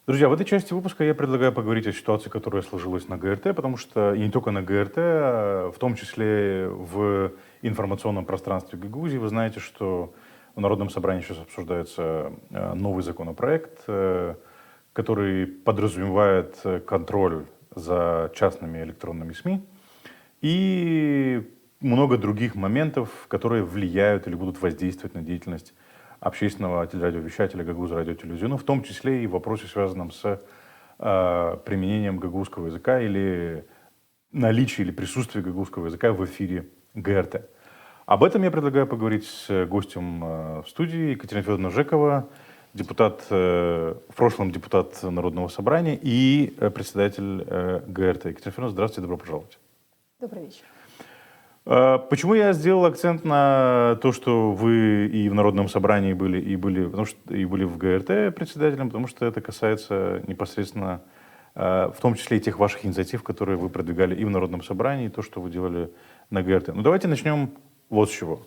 Друзья, в этой части выпуска я предлагаю поговорить о ситуации, которая сложилась на ГРТ, потому что и не только на ГРТ, а в том числе в информационном пространстве Гагаузии. Вы знаете, что в Народном собрании сейчас обсуждается новый законопроект, который подразумевает контроль за частными электронными СМИ и много других моментов, которые влияют или будут воздействовать на деятельность общественного телерадиовещателя Гагауза радиотелевизиона, в том числе и в вопросе, связанном с применением гагаузского языка или наличие или присутствие гагаузского языка в эфире ГРТ. Об этом я предлагаю поговорить с гостем в студии Екатерина Федоровна Жекова, депутат, в прошлом депутат Народного собрания и председатель ГРТ. Екатерина Федоровна, здравствуйте, добро пожаловать. Добрый вечер. Почему я сделал акцент на то, что вы и в Народном собрании были, потому что и были в ГРТ председателем, потому что это касается непосредственно, в том числе и тех ваших инициатив, которые вы продвигали и в Народном собрании, и то, что вы делали на ГРТ. Ну, давайте начнем вот с чего.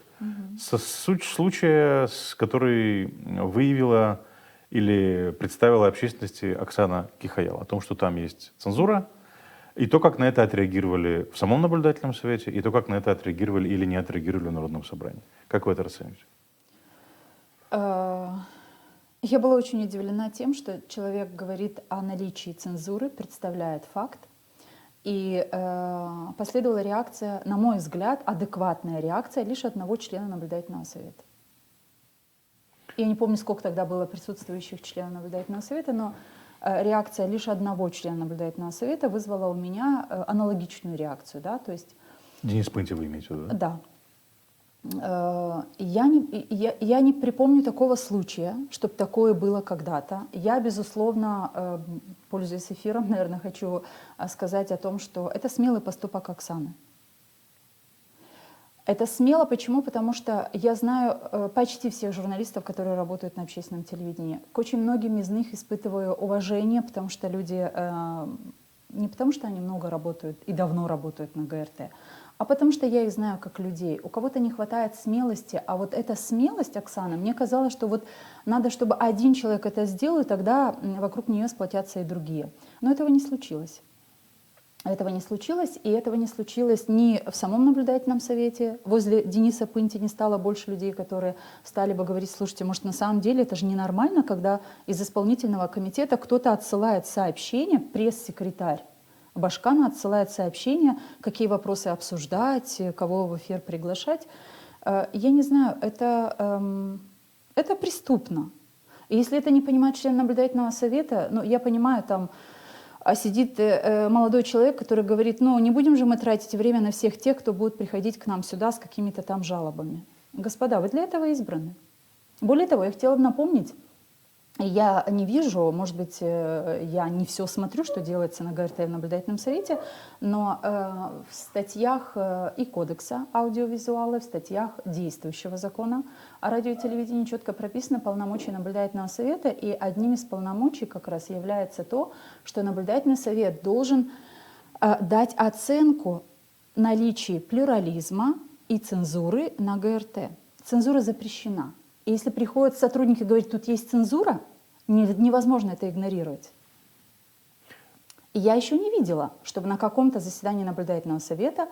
Со случая, который выявила или представила общественности Оксана Кихаял, о том, что там есть цензура, и то, как на это отреагировали в самом наблюдательном совете, и то, как на это отреагировали или не отреагировали в Народном собрании. Как вы это расцениваете? Я была очень удивлена тем, что человек говорит о наличии цензуры, представляет факт, и последовала реакция, на мой взгляд, адекватная реакция лишь одного члена наблюдательного совета. Я не помню, сколько тогда было присутствующих членов наблюдательного совета, но реакция лишь одного члена наблюдательного совета вызвала у меня аналогичную реакцию. Да? То есть, Денис Пынтий вы имеете в виду, да? Да. Я не припомню такого случая, чтобы такое было когда-то. Я, безусловно, пользуясь эфиром, наверное, хочу сказать о том, что это смелый поступок Оксаны. Это смело. Почему? Потому что я знаю почти всех журналистов, которые работают на общественном телевидении. К очень многим из них испытываю уважение, потому что люди, не потому что они много работают и давно работают на ГРТ, а потому что я их знаю как людей. У кого-то не хватает смелости, а вот эта смелость Оксаны, мне казалось, что вот надо, чтобы один человек это сделал, и тогда вокруг нее сплотятся и другие. Но этого не случилось. Этого не случилось, и этого не случилось ни в самом наблюдательном совете. Возле Дениса Пынти не стало больше людей, которые стали бы говорить: слушайте, может, на самом деле это же ненормально, когда из исполнительного комитета кто-то отсылает сообщение, пресс-секретарь Башкана отсылает сообщение, какие вопросы обсуждать, кого в эфир приглашать. Я не знаю, это преступно. И если это не понимает член наблюдательного совета, ну, я понимаю, там сидит молодой человек, который говорит: ну, не будем же мы тратить время на всех тех, кто будет приходить к нам сюда с какими-то там жалобами. Господа, вы для этого избраны. Более того, я хотела бы напомнить, я не вижу, может быть, я не все смотрю, что делается на ГРТ в наблюдательном совете, но в статьях и кодекса аудиовизуала, в статьях действующего закона о радио и телевидении четко прописаны полномочия наблюдательного совета, и одним из полномочий как раз является то, что наблюдательный совет должен дать оценку наличия плюрализма и цензуры на ГРТ. Цензура запрещена. И если приходят сотрудники и говорят: тут есть цензура, невозможно это игнорировать. И я еще не видела, чтобы на каком-то заседании наблюдательного совета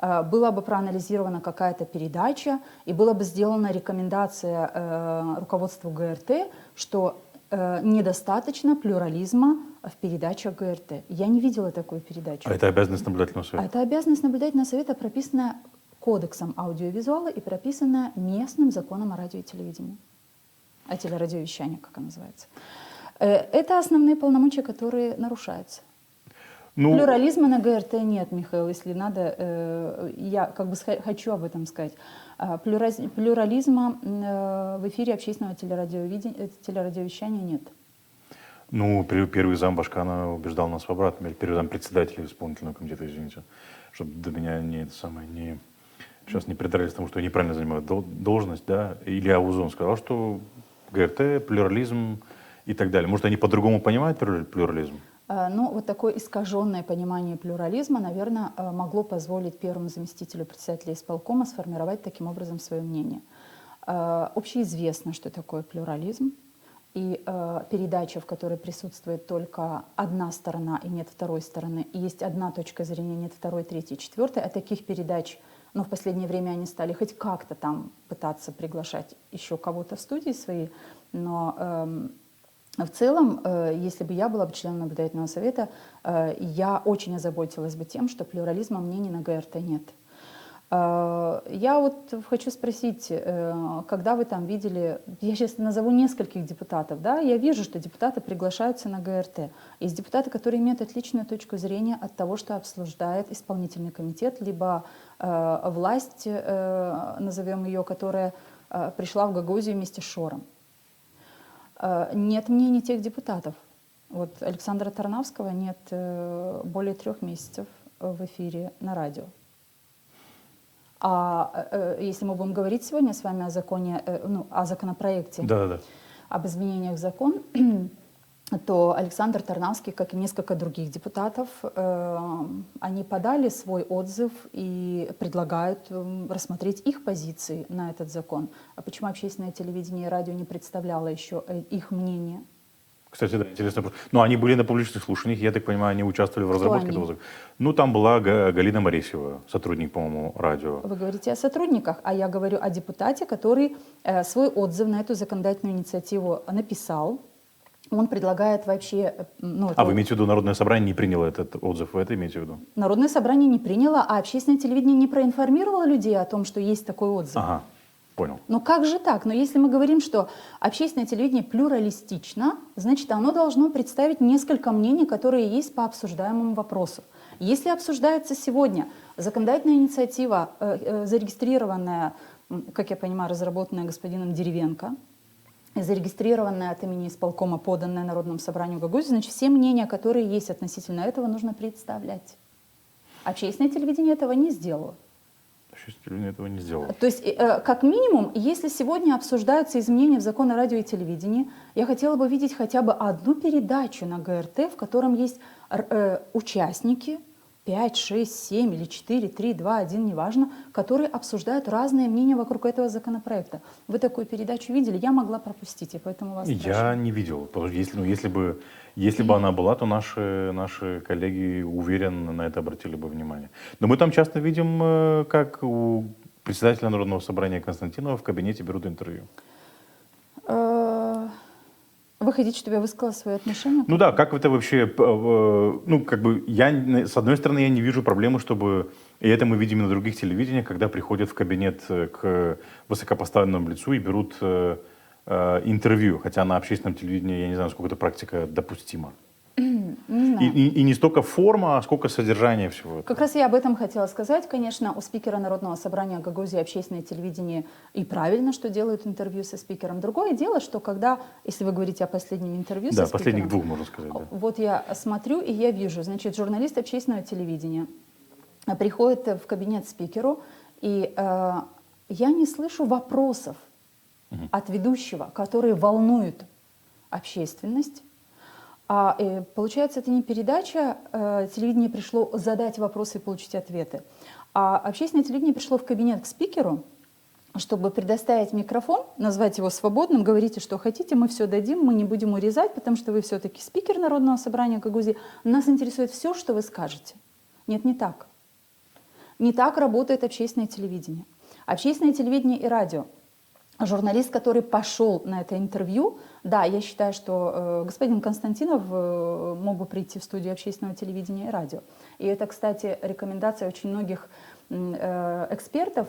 была бы проанализирована какая-то передача и была бы сделана рекомендация руководству ГРТ, что недостаточно плюрализма в передачах ГРТ. Я не видела такую передачу. А это обязанность наблюдательного совета? А это обязанность наблюдательного совета, прописанная кодексом аудиовизуала и прописанная местным законом о радио и телевидении. О телерадиовещании, как оно называется. Это основные полномочия, которые нарушаются. Ну, плюрализма на ГРТ нет, Михаил, если надо, я как бы хочу об этом сказать. Плюрализма в эфире общественного телерадиовещания нет. Ну, первый зам Башкана убеждал нас в обратном, или первый зам председателя исполнительного комитета, извините, чтобы до меня сейчас не придрались к тому, что я неправильно занимаю должность, да, Илья Аузон сказал, что ГРТ, плюрализм и так далее. Может, они по-другому понимают плюрализм? Ну, вот такое искаженное понимание плюрализма, наверное, могло позволить первому заместителю председателя исполкома сформировать таким образом свое мнение. Общеизвестно, что такое плюрализм. и передача, в которой присутствует только одна сторона и нет второй стороны, и есть одна точка зрения, нет второй, третьей, четвертой, а таких передач, ну, в последнее время они стали хоть как-то там пытаться приглашать еще кого-то в студии свои, но в целом, если бы я была бы членом наблюдательного совета, я очень озаботилась бы тем, что плюрализма мнений на ГРТ нет. Я вот хочу спросить, когда вы там видели, я сейчас назову нескольких депутатов, да, я вижу, что депутаты приглашаются на ГРТ. Есть депутаты, которые имеют отличную точку зрения от того, что обсуждает исполнительный комитет, либо власть, назовем ее, которая пришла в Гагаузию вместе с Шором. Нет мнений тех депутатов. Вот Александра Тарнавского нет более 3 месяцев в эфире на радио. А если мы будем говорить сегодня с вами о законе, ну, о законопроекте, Да-да-да. об изменениях в закон, то Александр Тарнавский, как и несколько других депутатов, они подали свой отзыв и предлагают рассмотреть их позиции на этот закон. А почему общественное телевидение и радио не представляло еще их мнение? Кстати, да, интересно. Ну, они были на публичных слушаниях, я так понимаю, они участвовали в разработке они? этого закона. Ну, там была Галина Моресева, сотрудник, по-моему, радио. Вы говорите о сотрудниках, а я говорю о депутате, который свой отзыв на эту законодательную инициативу написал. Он предлагает вообще... Ну, А вы имеете в виду, Народное собрание не приняло этот отзыв? Вы это имеете в виду? Народное собрание не приняло, а общественное телевидение не проинформировало людей о том, что есть такой отзыв. Ага, понял. Но как же так? Но если мы говорим, что общественное телевидение плюралистично, значит, оно должно представить несколько мнений, которые есть по обсуждаемому вопросу. Если обсуждается сегодня законодательная инициатива, зарегистрированная, как я понимаю, разработанная господином Деревенко, зарегистрированная от имени исполкома, поданная Народному собранию Гагаузии, значит, все мнения, которые есть относительно этого, нужно представлять. Общественное телевидение этого не сделало. Общественное телевидение этого не сделало. То есть, как минимум, если сегодня обсуждаются изменения в закон о радио и телевидении, я хотела бы видеть хотя бы одну передачу на ГРТ, в котором есть участники, 5, 6, 7 или 4, 3, 2, 1, неважно, которые обсуждают разные мнения вокруг этого законопроекта. Вы такую передачу видели? Я могла пропустить, и поэтому вас спрашиваю. Я не видел. Потому что если бы она была, то наши коллеги, уверен, на это обратили бы внимание. Но мы там часто видим, как у председателя Народного собрания Константинова в кабинете берут интервью. Вы хотите, чтобы я высказала свое отношение? Ну да, как это вообще, ну как бы, с одной стороны, я не вижу проблемы, чтобы, и это мы видим и на других телевидениях, когда приходят в кабинет к высокопоставленному лицу и берут интервью, хотя на общественном телевидении, я не знаю, сколько эта практика допустима. Не знаю. И не столько форма, а сколько содержание всего этого. Как раз я об этом хотела сказать. Конечно, у спикера Народного собрания Гагаузии общественное телевидение и правильно, что делают интервью со спикером. Другое дело, что когда, если вы говорите о последнем интервью со Да, спикером, последних 2, можно сказать. Да. вот я смотрю и я вижу, значит, журналист общественного телевидения приходит в кабинет спикеру, и я не слышу вопросов от ведущего, которые волнуют общественность. Получается, это не передача, телевидение пришло задать вопросы и получить ответы, а общественное телевидение пришло в кабинет к спикеру, чтобы предоставить микрофон, назвать его свободным, говорите, что хотите, мы все дадим, мы не будем урезать, потому что вы все-таки спикер Народного собрания Гагаузии, нас интересует все, что вы скажете. Нет, не так. Не так работает общественное телевидение. Общественное телевидение и радио. Журналист, который пошел на это интервью, да, я считаю, что господин Константинов мог бы прийти в студию общественного телевидения и радио. И это, кстати, рекомендация очень многих экспертов,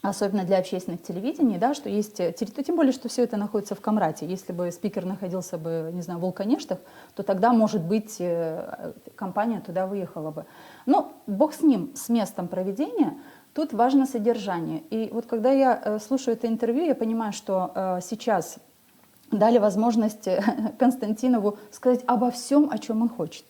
особенно для общественных телевидений, да, что есть территория, тем более, что все это находится в Камрате. Если бы спикер находился бы, не знаю, в Волконештах, то тогда, может быть, компания туда выехала бы. Но бог с ним, с местом проведения. Тут важно содержание. И вот когда я слушаю это интервью, я понимаю, что сейчас дали возможность Константинову сказать обо всем, о чем он хочет.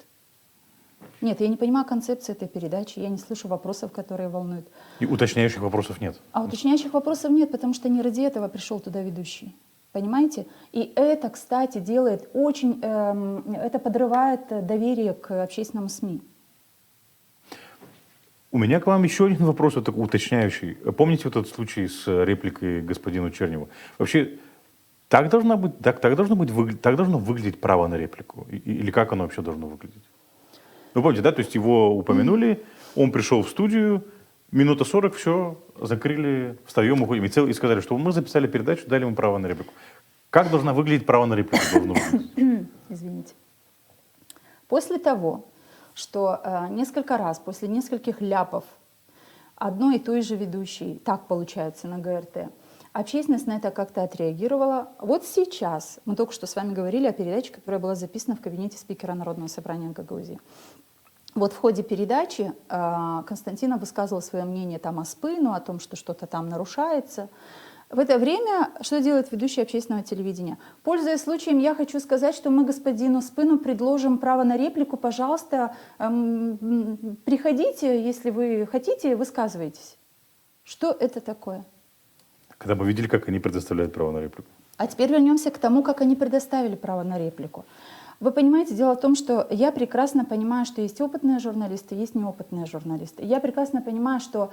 Нет, я не понимаю концепции этой передачи, я не слышу вопросов, которые волнуют. И уточняющих вопросов нет. А уточняющих вопросов нет, потому что не ради этого пришел туда ведущий. Понимаете? И это, кстати, делает очень, это подрывает доверие к общественному СМИ. У меня к вам еще один вопрос, уточняющий. Помните вот этот случай с репликой господину Черневу? Вообще, так должно выглядеть право на реплику? Или как оно вообще должно выглядеть? Вы помните, да, то есть его упомянули, он пришел в студию, минута 40, все, закрыли, встаем, уходим. И сказали, что мы записали передачу, дали ему право на реплику. Как должна выглядеть право на реплику? Извините. После того, что несколько раз, после нескольких ляпов одной и той же ведущей, так получается на ГРТ, общественность на это как-то отреагировала. Вот сейчас, мы только что с вами говорили о передаче, которая была записана в кабинете спикера Народного собрания Гагаузии. Вот в ходе передачи Константинов высказывал свое мнение там о Спыну, о том, что что-то там нарушается. В это время что делает ведущий общественного телевидения? Пользуясь случаем, я хочу сказать, что мы господину Спыну предложим право на реплику. Пожалуйста, приходите, если вы хотите, высказывайтесь. Что это такое? Когда мы видели, как они предоставляют право на реплику. А теперь вернемся к тому, как они предоставили право на реплику. Вы понимаете, дело в том, что я прекрасно понимаю, что есть опытные журналисты, есть неопытные журналисты. Я прекрасно понимаю, что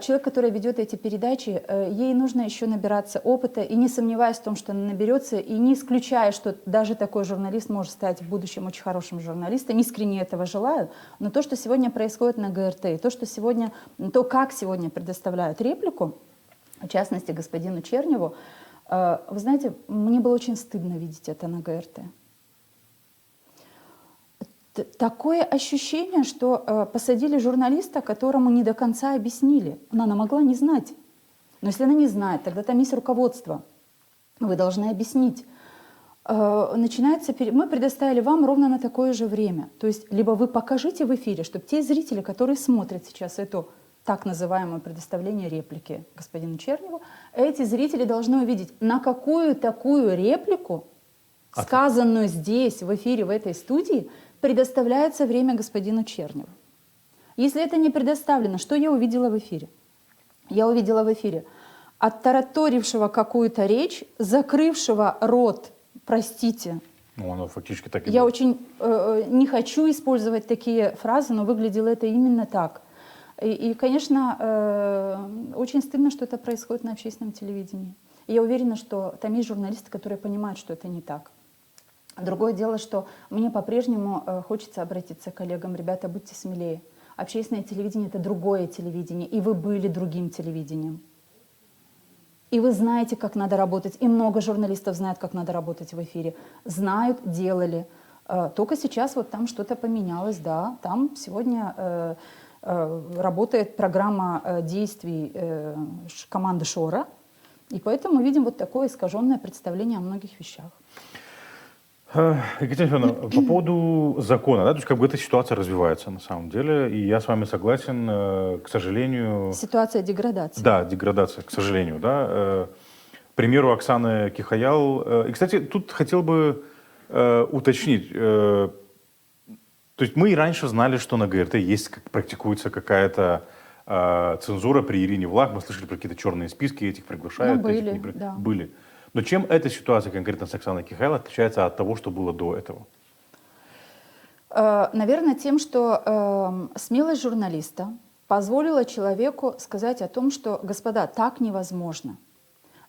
человек, который ведет эти передачи, ей нужно еще набираться опыта, и не сомневаясь в том, что она наберется, и не исключая, что даже такой журналист может стать в будущем очень хорошим журналистом, искренне этого желаю, но то, что сегодня происходит на ГРТ, и то, как сегодня предоставляют реплику, в частности, господину Черневу, вы знаете, мне было очень стыдно видеть это на ГРТ. Такое ощущение, что посадили журналиста, которому не до конца объяснили. Она могла не знать. Но если она не знает, тогда там есть руководство. Вы должны объяснить. Мы предоставили вам ровно на такое же время. То есть либо вы покажите в эфире, чтобы те зрители, которые смотрят сейчас это так называемое предоставление реплики господину Черневу, эти зрители должны увидеть, на какую такую реплику, сказанную здесь, в эфире, в этой студии, предоставляется время господину Черневу. Если это не предоставлено, что я увидела в эфире? Я увидела в эфире оттараторившего какую-то речь, закрывшего рот, простите. Ну, оно фактически так и Я было. очень не хочу использовать такие фразы, но выглядело это именно так. И, конечно, очень стыдно, что это происходит на общественном телевидении. И я уверена, что там есть журналисты, которые понимают, что это не так. Другое дело, что мне по-прежнему хочется обратиться к коллегам. Ребята, будьте смелее. Общественное телевидение – это другое телевидение, и вы были другим телевидением. И вы знаете, как надо работать, и много журналистов знают, как надо работать в эфире. Знают, делали. Только сейчас вот там что-то поменялось, да. Там сегодня работает программа действий команды Шора, и поэтому мы видим вот такое искаженное представление о многих вещах. Екатерина Федоровна, по поводу закона, да, то есть как бы эта ситуация развивается на самом деле, и я с вами согласен, к сожалению... Ситуация деградации. Да, деградация, к сожалению, да. К примеру, Оксаны Кихаял. И, кстати, тут хотел бы уточнить, то есть мы и раньше знали, что на ГРТ практикуется какая-то цензура при Ирине Влах, мы слышали про какие-то черные списки, этих приглашают. Да. Были. Но чем эта ситуация конкретно с Оксаной Кихайл отличается от того, что было до этого? Наверное, тем, что смелость журналиста позволила человеку сказать о том, что, господа, так невозможно.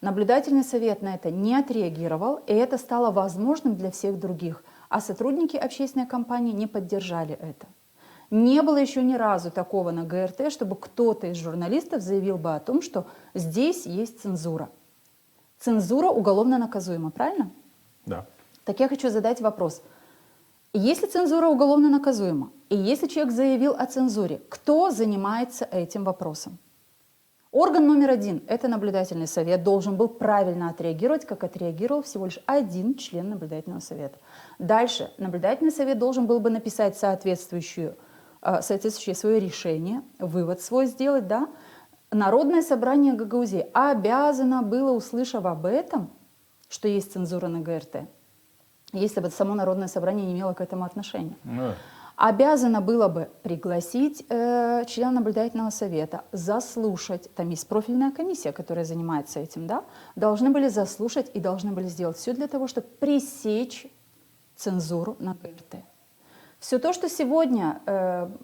Наблюдательный совет на это не отреагировал, и это стало возможным для всех других. А сотрудники общественной компании не поддержали это. Не было еще ни разу такого на ГРТ, чтобы кто-то из журналистов заявил бы о том, что здесь есть цензура. Цензура уголовно наказуема, правильно? Да. Так я хочу задать вопрос. Если цензура уголовно наказуема, и если человек заявил о цензуре, кто занимается этим вопросом? Орган номер один, это наблюдательный совет, должен был правильно отреагировать, как отреагировал всего лишь один член наблюдательного совета. Дальше, наблюдательный совет должен был бы написать соответствующее свое решение, вывод свой сделать, да? Народное собрание Гагаузии обязано было, услышав об этом, что есть цензура на ГРТ, если бы само Народное собрание не имело к этому отношения, обязано было бы пригласить члена наблюдательного совета, заслушать, там есть профильная комиссия, которая занимается этим, да, должны были заслушать и должны были сделать все для того, чтобы пресечь цензуру на ГРТ. Все то, что сегодня,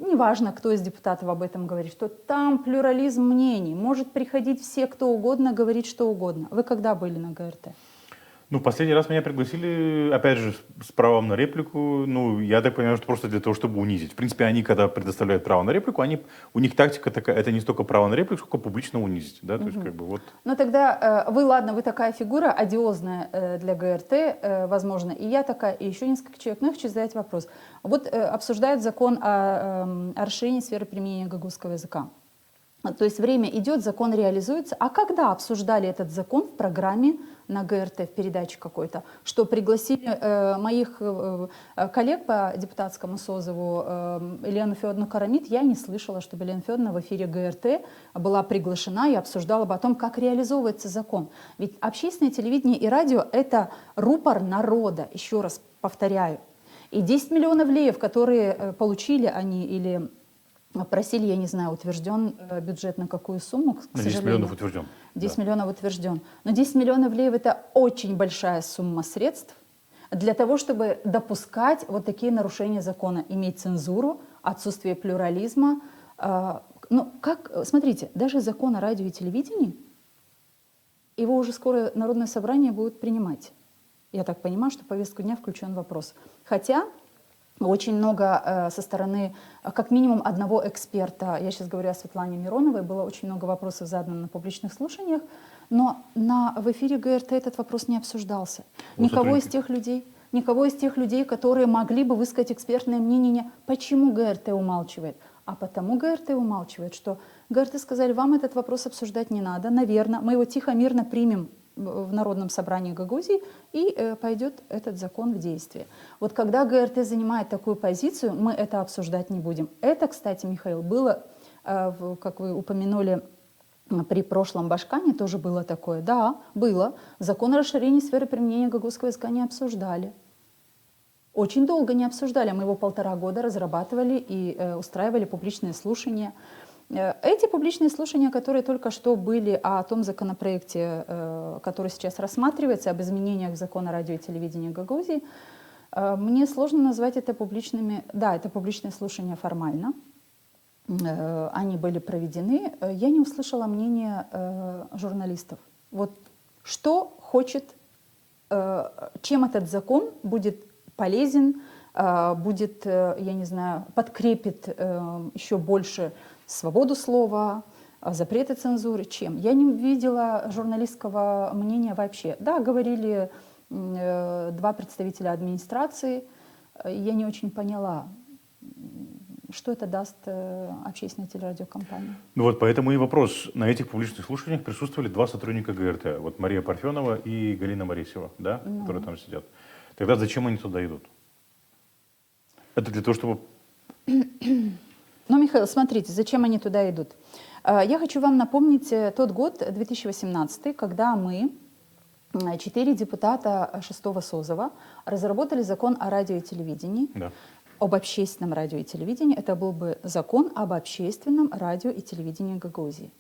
неважно, кто из депутатов об этом говорит, что там плюрализм мнений, может приходить все, кто угодно, говорить что угодно. Вы когда были на ГРТ? Ну, в последний раз меня пригласили, опять же, с правом на реплику. Ну, я так понимаю, что просто для того, чтобы унизить. В принципе, они, когда предоставляют право на реплику, у них тактика такая, это не столько право на реплику, сколько публично унизить, да, то есть как бы вот. Ну тогда вы такая фигура одиозная для ГРТ, возможно, и я такая, и еще несколько человек. Но я хочу задать вопрос. Вот обсуждают закон о расширении сферы применения гагузского языка. То есть время идет, закон реализуется. А когда обсуждали этот закон в программе на ГРТ, в передаче какой-то, что пригласили моих коллег по депутатскому созыву Елену Федоровну Карамид, я не слышала, чтобы Елена Федоровна в эфире ГРТ была приглашена и обсуждала бы о том, как реализовывается закон. Ведь общественное телевидение и радио – это рупор народа, еще раз повторяю. И 10 миллионов леев, которые получили они или просили, я не знаю, утвержден бюджет на какую сумму, к 10 сожалению. миллионов утвержден. 10 да. миллионов утвержден. Но 10 миллионов леев – это очень большая сумма средств для того, чтобы допускать вот такие нарушения закона, иметь цензуру, отсутствие плюрализма. Ну, смотрите, даже закон о радио и телевидении, его уже скоро Народное собрание будет принимать. Я так понимаю, что в повестку дня включен вопрос. Хотя очень много со стороны, как минимум, одного эксперта, я сейчас говорю о Светлане Мироновой, было очень много вопросов задано на публичных слушаниях, но в эфире ГРТ этот вопрос не обсуждался. Никого из тех людей, которые могли бы высказать экспертное мнение, почему ГРТ умалчивает. А потому ГРТ умалчивает, что ГРТ сказали, вам этот вопрос обсуждать не надо, наверное, мы его тихо, мирно примем в Народном собрании Гагаузии, и пойдет этот закон в действие. Вот когда ГРТ занимает такую позицию, мы это обсуждать не будем. Это, кстати, Михаил, было, как вы упомянули, при прошлом Башкане тоже было такое. Да, было. Закон о расширении сферы применения гагузского языка не обсуждали. Очень долго не обсуждали. Мы его 1,5 года разрабатывали и устраивали публичные слушания. Эти публичные слушания, которые только что были о том законопроекте, который сейчас рассматривается, об изменениях в закон о радио и телевидении Гагаузии, мне сложно назвать это публичными. Да, это публичные слушания формально. Они были проведены. Я не услышала мнения журналистов. Вот что хочет, чем этот закон будет полезен, будет, я не знаю, подкрепит еще больше свободу слова, запреты цензуры, чем? Я не видела журналистского мнения вообще. Да, говорили 2 представителя администрации. Я не очень поняла, что это даст общественной телерадиокомпании. Ну вот поэтому и вопрос. На этих публичных слушаниях присутствовали 2 сотрудника ГРТ. Вот Мария Парфенова и Галина Моресева, да, которые там сидят. Тогда зачем они туда идут? Это для того, чтобы... Ну, Михаил, смотрите, зачем они туда идут. Я хочу вам напомнить тот год, 2018, когда мы, 4 депутата 6-го созыва, разработали закон о радио и телевидении, Да. об общественном радио и телевидении. Это был бы закон об общественном радио и телевидении Гагаузии.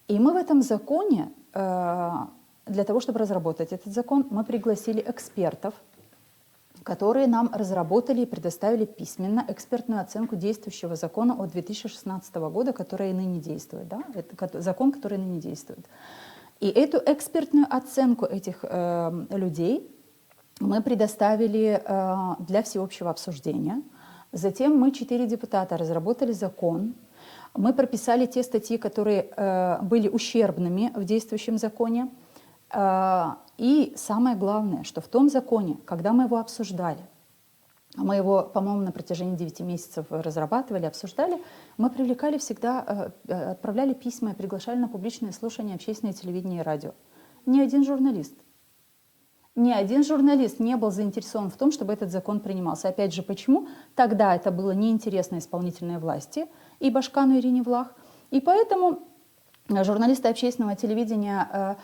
И мы в этом законе, для того, чтобы разработать этот закон, мы пригласили экспертов, которые нам разработали и предоставили письменно экспертную оценку действующего закона от 2016 года, который и ныне действует. Да? Это закон, который ныне действует. И эту экспертную оценку этих людей мы предоставили для всеобщего обсуждения. Затем мы, 4 депутата, разработали закон. Мы прописали те статьи, которые были ущербными в действующем законе. И самое главное, что в том законе, когда мы его обсуждали, мы его, по-моему, на протяжении 9 месяцев разрабатывали, обсуждали, мы привлекали всегда, отправляли письма и приглашали на публичные слушания общественное телевидение и радио. Ни один журналист не был заинтересован в том, чтобы этот закон принимался. Опять же, почему? Тогда это было неинтересно исполнительной власти и Башкану Ирине Влах. И поэтому журналисты общественного телевидения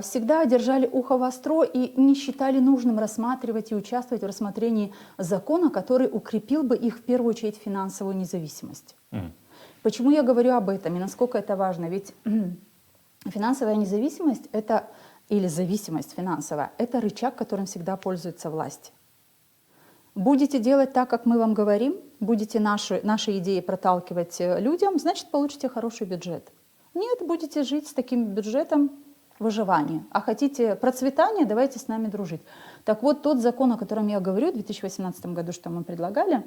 всегда держали ухо востро и не считали нужным рассматривать и участвовать в рассмотрении закона, который укрепил бы их в первую очередь финансовую независимость. Почему я говорю об этом и насколько это важно? Ведь финансовая независимость или зависимость финансовая – это рычаг, которым всегда пользуется власть. Будете делать так, как мы вам говорим, будете наши идеи проталкивать людям, значит, получите хороший бюджет. Нет, будете жить с таким бюджетом, выживания, а хотите процветания, давайте с нами дружить. Так вот, тот закон, о котором я говорю, в 2018 году, что мы предлагали,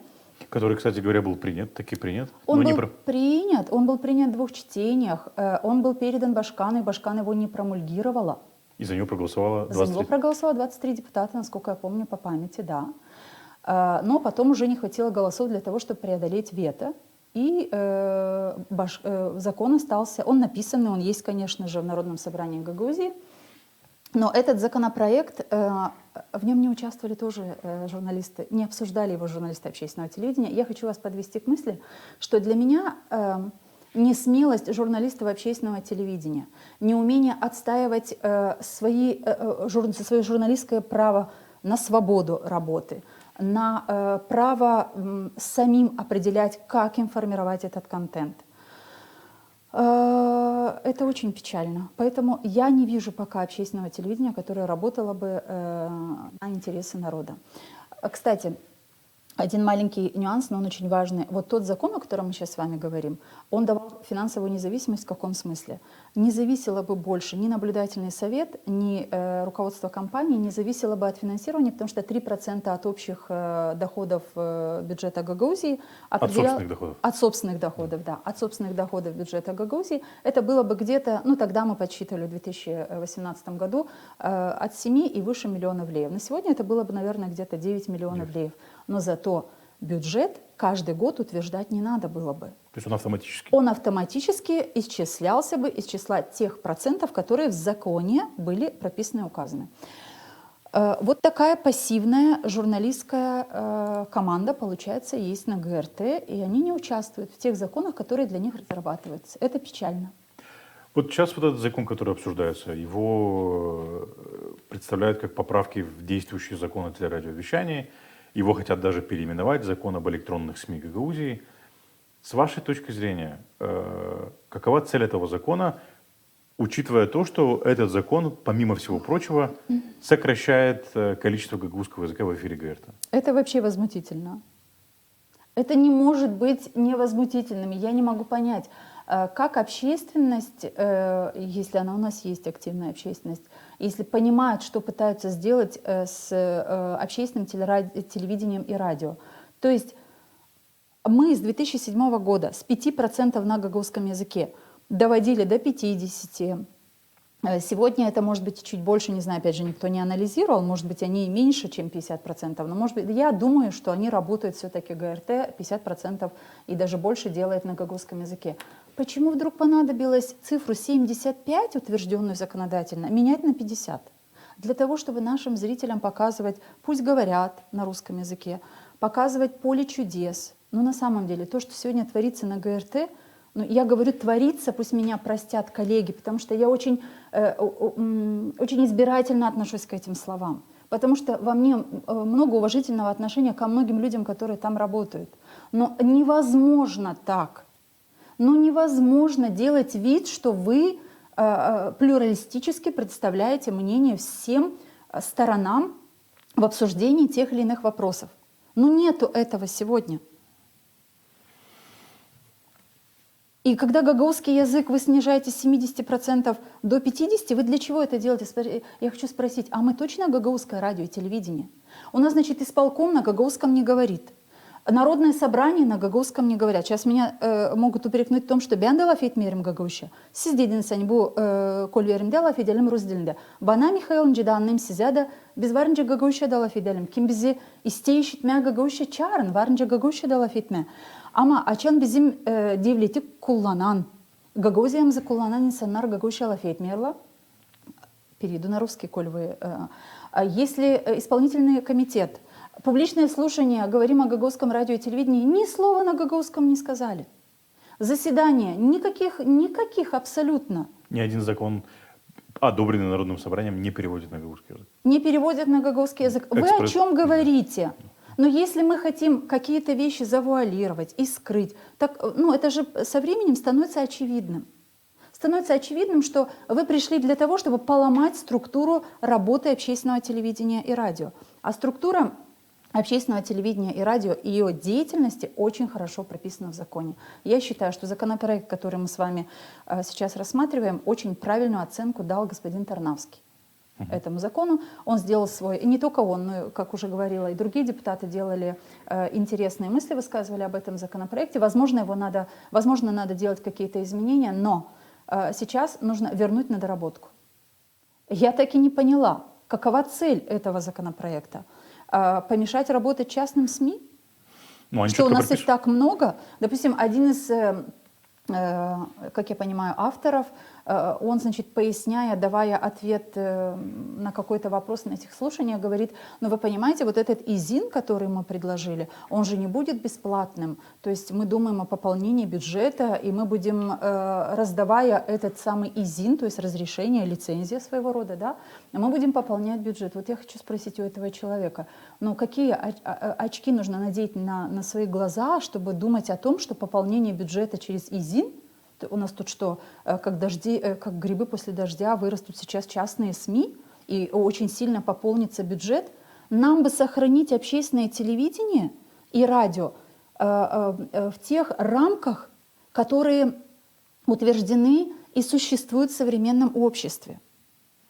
Который, кстати говоря, был принят, таки принят. он но был принят в 2 чтениях, он был передан Башкану, и Башкан его не промульгировала. И за него проголосовало За 23. него проголосовало 23 депутата, насколько я помню, по памяти, да. Но потом уже не хватило голосов для того, чтобы преодолеть вето. И закон остался, он написанный, он есть, конечно же, в Народном собрании Гагаузии. Но этот законопроект, в нем не участвовали тоже журналисты, не обсуждали его журналисты общественного телевидения. Я хочу вас подвести к мысли, что для меня несмелость журналистов общественного телевидения, неумение отстаивать свое журналистское право на свободу работы, на право самим определять, как им формировать этот контент. Это очень печально. Поэтому я не вижу пока общественного телевидения, которое работало бы на интересы народа. Кстати, один маленький нюанс, но он очень важный. Вот тот закон, о котором мы сейчас с вами говорим, он давал финансовую независимость в каком смысле? Не зависело бы больше ни наблюдательный совет, ни руководство компании, не зависело бы от финансирования, потому что 3% от общих доходов бюджета Гагаузии От собственных доходов. От собственных доходов, да. От собственных доходов бюджета Гагаузии. Это было бы где-то, ну тогда мы подсчитывали в 2018 году, от 7 и выше миллионов леев. На сегодня это было бы, наверное, где-то 9 миллионов леев. Но зато бюджет каждый год утверждать не надо было бы. То есть он автоматически? Он автоматически исчислялся бы из числа тех процентов, которые в законе были прописаны и указаны. Вот такая пассивная журналистская команда, получается, есть на ГРТ, и они не участвуют в тех законах, которые для них разрабатываются. Это печально. Вот сейчас вот этот закон, который обсуждается, его представляют как поправки в действующие законы о телерадиовещании. Его хотят даже переименовать, закон об электронных СМИ Гагаузии. С вашей точки зрения, какова цель этого закона, учитывая то, что этот закон, помимо всего прочего, сокращает количество гагаузского языка в эфире ГРТ? Это вообще возмутительно. Это не может быть невозмутительным. Я не могу понять, как общественность, если она у нас есть активная общественность, если понимают, что пытаются сделать с общественным телевидением и радио. То есть мы с 2007 года с 5% на гагаузском языке доводили до 50%. Сегодня это может быть чуть больше, не знаю, опять же, никто не анализировал, может быть, они и меньше, чем 50%, но, может быть, я думаю, что они работают все-таки ГРТ 50% и даже больше делает на гагаузском языке. Почему вдруг понадобилось цифру 75, утвержденную законодательно, менять на 50? Для того, чтобы нашим зрителям показывать, пусть говорят на русском языке, показывать поле чудес. Но на самом деле то, что сегодня творится на ГРТ, ну, я говорю «творится», пусть меня простят коллеги, потому что я очень избирательно отношусь к этим словам. Потому что во мне много уважительного отношения ко многим людям, которые там работают. Но невозможно так. Но невозможно делать вид, что вы плюралистически представляете мнение всем сторонам в обсуждении тех или иных вопросов. Но нету этого сегодня. И когда гагаузский язык вы снижаете с 70% до 50%, вы для чего это делаете? Я хочу спросить, а мы точно гагаузское радио и телевидение? У нас, значит, исполком на гагаузском не говорит. Народное собрание на гагаузском не говорят. Сейчас меня могут упрекнуть в том, что бен далафет мерим гагаузша. Сиз дединсен бу кольверим далафет делим рус дилинде. Бана Михаил Нджиданным сизяда без варнджа гагаузша далафет делим. Ким бизе истеишит мя гагаузша чарн, варнджа гагаузша далафет мя. Ама ачан bizim devleti kullanan, Гагаузиямызы kullanan insanlar гагаузша лафет мерла. Перейду на русский, коль вы. Если исполнительный комитет, публичное слушание, говорим о гагаузском радио и телевидении, ни слова на гагаузском не сказали. Заседания, никаких абсолютно. Ни один закон, одобренный Народным собранием, не переводит на гагаузский язык. Не переводят на гагаузский язык. Вы о чем говорите? Но если мы хотим какие-то вещи завуалировать и скрыть, так, ну, это же со временем становится очевидным. Становится очевидным, что вы пришли для того, чтобы поломать структуру работы общественного телевидения и радио. А структура общественного телевидения и радио и ее деятельности очень хорошо прописано в законе. Я считаю, что законопроект, который мы с вами сейчас рассматриваем, очень правильную оценку дал господин Тарнавский этому закону. Он сделал свой, и не только он, но, как уже говорила, и другие депутаты делали интересные мысли, высказывали об этом законопроекте. Возможно, надо делать какие-то изменения, но сейчас нужно вернуть на доработку. Я так и не поняла, какова цель этого законопроекта. Помешать работать частным СМИ? Ну, что у нас их так много? Допустим, один из, как я понимаю, авторов, он, значит, поясняя, давая ответ на какой-то вопрос на этих слушаниях, говорит, ну вы понимаете, вот этот ИЗИН, который мы предложили, он же не будет бесплатным. То есть мы думаем о пополнении бюджета, и мы будем, раздавая этот самый ИЗИН, то есть разрешение, лицензия своего рода, да, мы будем пополнять бюджет. Вот я хочу спросить у этого человека, ну какие очки нужно надеть на свои глаза, чтобы думать о том, что пополнение бюджета через ИЗИН, у нас тут что, как грибы после дождя вырастут сейчас частные СМИ, и очень сильно пополнится бюджет. Нам бы сохранить общественное телевидение и радио в тех рамках, которые утверждены и существуют в современном обществе.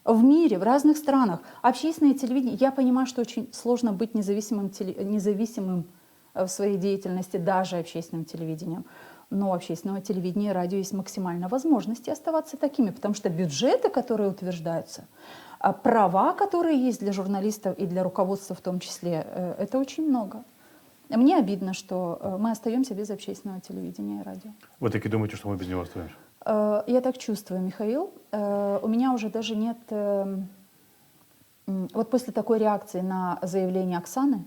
В мире, в разных странах. Общественное телевидение, я понимаю, что очень сложно быть независимым в своей деятельности, даже общественным телевидением. Но у общественного телевидения и радио есть максимальная возможность оставаться такими, потому что бюджеты, которые утверждаются, права, которые есть для журналистов и для руководства в том числе, это очень много. Мне обидно, что мы остаемся без общественного телевидения и радио. Вы таки думаете, что мы без него остаемся? Я так чувствую, Михаил. У меня уже даже нет... Вот после такой реакции на заявление Оксаны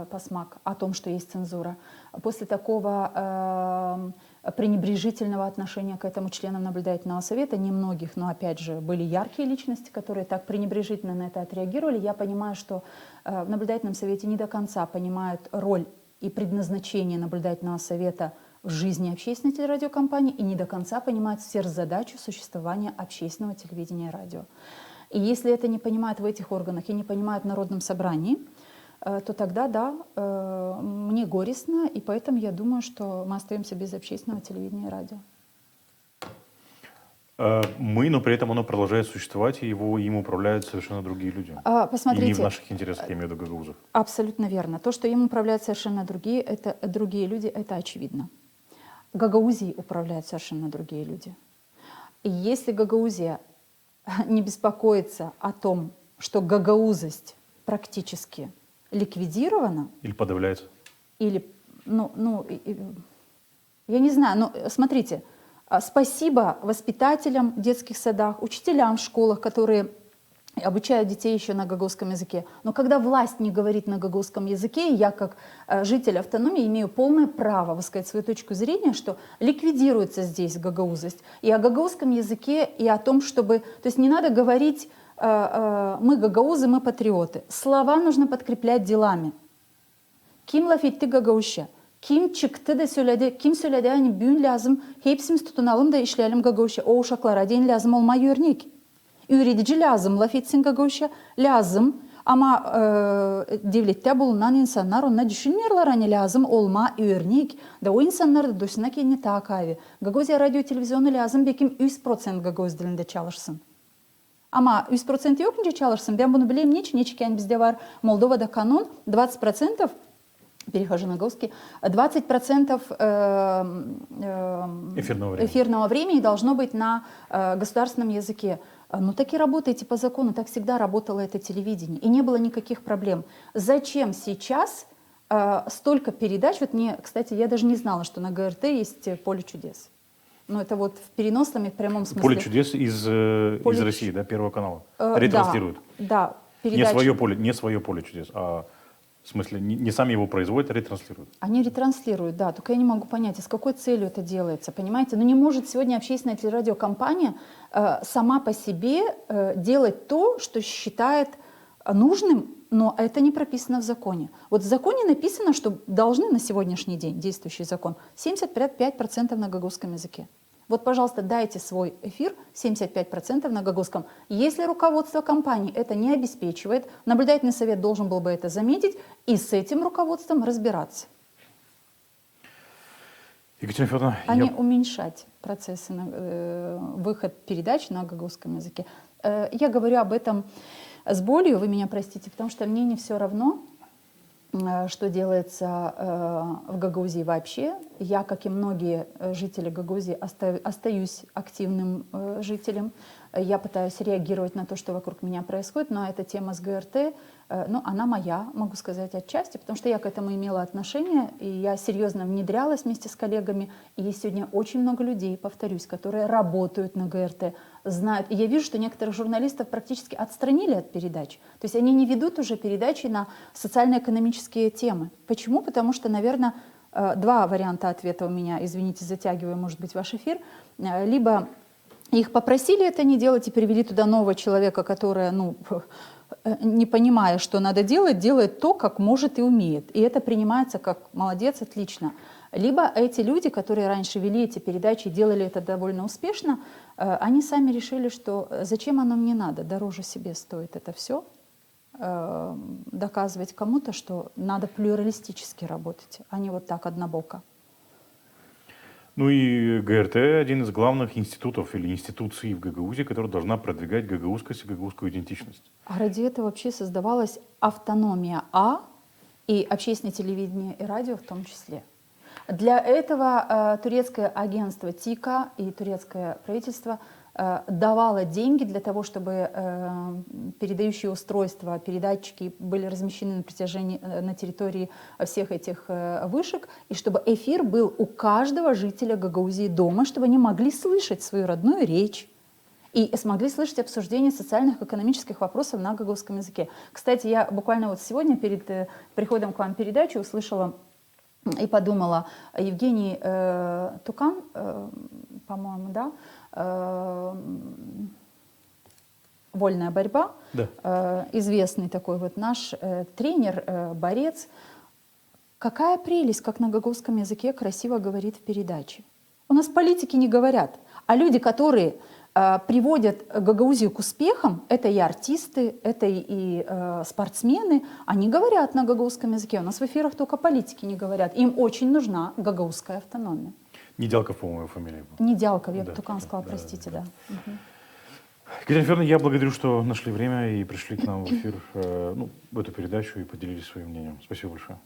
Пасмак о том, что есть цензура, после такого пренебрежительного отношения к этому членам наблюдательного совета, немногих, но опять же были яркие личности, которые так пренебрежительно на это отреагировали, я понимаю, что в наблюдательном совете не до конца понимают роль и предназначение наблюдательного совета в жизни общественной телерадиокомпании и не до конца понимают сверхзадачу существования общественного телевидения и радио. И если это не понимают в этих органах и не понимают в Народном собрании, то тогда, да, мне горестно, и поэтому я думаю, что мы остаемся без общественного телевидения и радио. Но при этом оно продолжает существовать, и им управляют совершенно другие люди. Посмотрите, и не в наших интересах, я имею в виду гагаузов. Абсолютно верно. То, что им управляют совершенно другие люди, это очевидно. Гагаузией управляют совершенно другие люди. И если Гагаузия не беспокоится о том, что гагаузость практически ликвидирована. Или подавляется. Или, я не знаю, но смотрите, спасибо воспитателям в детских садах, учителям в школах, которые обучают детей еще на гагаузском языке. Но когда власть не говорит на гагаузском языке, я как житель автономии имею полное право высказать свою точку зрения, что ликвидируется здесь гагаузость. И о гагаузском языке, и о том, чтобы... То есть не надо говорить мы гагаузы, мы патриоты. Слова нужно подкреплять делами. Kim laf etti Gagauş'a? Kim çıktı da söyledi? Kim söyledi? Yani bugün lazım. Hepsimiz tutunalım da işleyelim Gagauş'a. O uşaklara deyin lazım olmayı örnek. Üretici lazım laf etsin Gagauş'a. Lazım. Ama devlette bulunan insanlar ona düşünmüyorlar hani lazım olma örnek. Da o insanlar da duysunlar ki ne takavi. Gagauzya radyo televizyonu lazım. Bekim 100% Gagauz dilinde çalışsın. Ama 100% yok önce çalışsın. Ben bunu bileyim niçin? Yani bizde var Moldova'da kanun 20%, перехожу на гагаузский, 20% эфирного времени должно быть на государственном языке. Ну так и работайте по закону, так всегда работало это телевидение. И не было никаких проблем. Зачем сейчас столько передач? Вот мне, кстати, я даже не знала, что на ГРТ есть «Поле чудес». Ну, это вот в переносном и в прямом смысле. «Поле чудес» из России, да, Первого канала. Ретранслируют. Да, передачи. Не свое «Поле чудес», а в смысле не сами его производят, а ретранслируют. Они ретранслируют, да. Только я не могу понять, с какой целью это делается, понимаете? Ну, не может сегодня общественная телерадиокомпания сама по себе делать то, что считает нужным, но это не прописано в законе. Вот в законе написано, что должны на сегодняшний день, действующий закон, 75% на гагаузском языке. Вот, пожалуйста, дайте свой эфир 75% на гагаузском. Если руководство компании это не обеспечивает, наблюдательный совет должен был бы это заметить и с этим руководством разбираться. Екатерина Федоровна, А не уменьшать процессы, выход передач на гагаузском языке. Я говорю об этом с болью, вы меня простите, потому что мне не все равно, что делается в Гагаузии вообще. Я, как и многие жители Гагаузии, остаюсь активным жителем. Я пытаюсь реагировать на то, что вокруг меня происходит, но эта тема с ГРТ, ну, она моя, могу сказать, отчасти, потому что я к этому имела отношение, и я серьезно внедрялась вместе с коллегами. И есть сегодня очень много людей, повторюсь, которые работают на ГРТ, знают. И я вижу, что некоторых журналистов практически отстранили от передач. То есть они не ведут уже передачи на социально-экономические темы. Почему? Потому что, наверное, два варианта ответа у меня, извините, затягиваю, может быть, ваш эфир. Либо их попросили это не делать и привели туда нового человека, который, ну, не понимая, что надо делать, делает то, как может и умеет. И это принимается как молодец, отлично. Либо эти люди, которые раньше вели эти передачи и делали это довольно успешно, они сами решили, что зачем оно мне надо, дороже себе стоит это все, доказывать кому-то, что надо плюралистически работать, а не вот так однобоко. Ну и ГРТ один из главных институтов или институций в Гагаузии, которая должна продвигать гагаузскость и гагаузскую идентичность. А ради этого вообще создавалась автономия и общественное телевидение и радио в том числе. Для этого турецкое агентство ТИКа и турецкое правительство давало деньги для того, чтобы передающие устройства, передатчики были размещены на территории всех этих вышек, и чтобы эфир был у каждого жителя Гагаузии дома, чтобы они могли слышать свою родную речь и смогли слышать обсуждение социальных и экономических вопросов на гагаузском языке. Кстати, я буквально вот сегодня перед приходом к вам передачи услышала и подумала, Евгений Тукан, по-моему, да, «Вольная борьба», да. Известный такой вот наш тренер, борец. Какая прелесть, как на гагаузском языке красиво говорит в передаче. У нас политики не говорят, а люди, которые приводят Гагаузию к успехам, это и артисты, это и спортсмены, они говорят на гагаузском языке. У нас в эфирах только политики не говорят. Им очень нужна гагаузская автономия. Недялков, по-моему, фамилия была. Недялков, я Да, Тукан сказала, да, простите, да. Угу. Екатерина Федоровна, я благодарю, что нашли время и пришли к нам в эфир, в эту передачу и поделились своим мнением. Спасибо большое.